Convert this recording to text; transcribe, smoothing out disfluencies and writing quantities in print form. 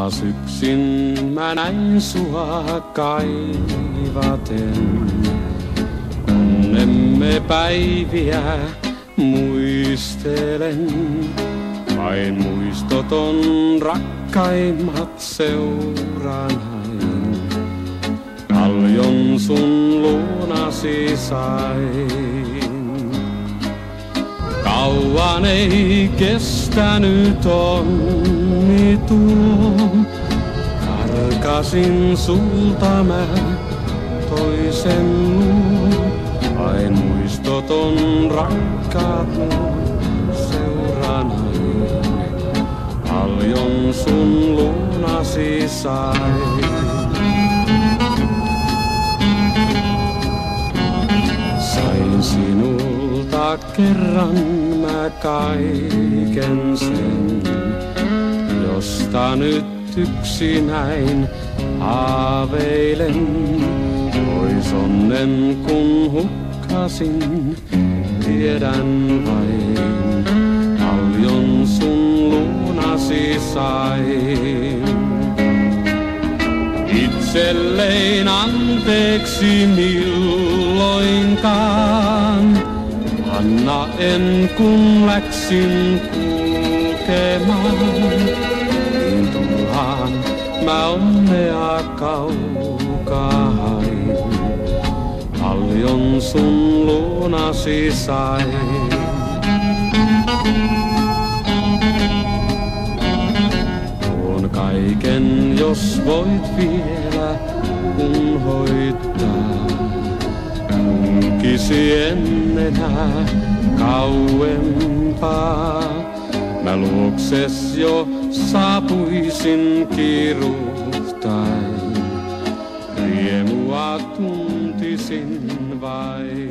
Taas yksin mä näin sua kaivaten. Onnemme päiviä muistelen. Vain muistoton rakkaimmat seuranain. Paljon sun luonasi sain. Kauan ei kestänyt onni tuo. Karkasin sulta mä toisen luo. Vain muistoton rakkaat seuranain. Paljon sun luonasi sain. Sain sinulta kerran mä kaiken sen, josta nyt yksinäin haaveilen. Pois onnen kun hukkasin, tiedän vain, paljon sun luonasi sain. Itsellein anteeksi milloinkaan, anna en kun läksin kulkemaan. Niin turhaan mä onnea kaukaa hain, paljon sun luonasi sain. Tuon kaiken jos voit vielä unhoittaa, kulkisi enää kauempaa. Mä luokses jo saapuisin kiiruhtain, riemua tuntisin vain.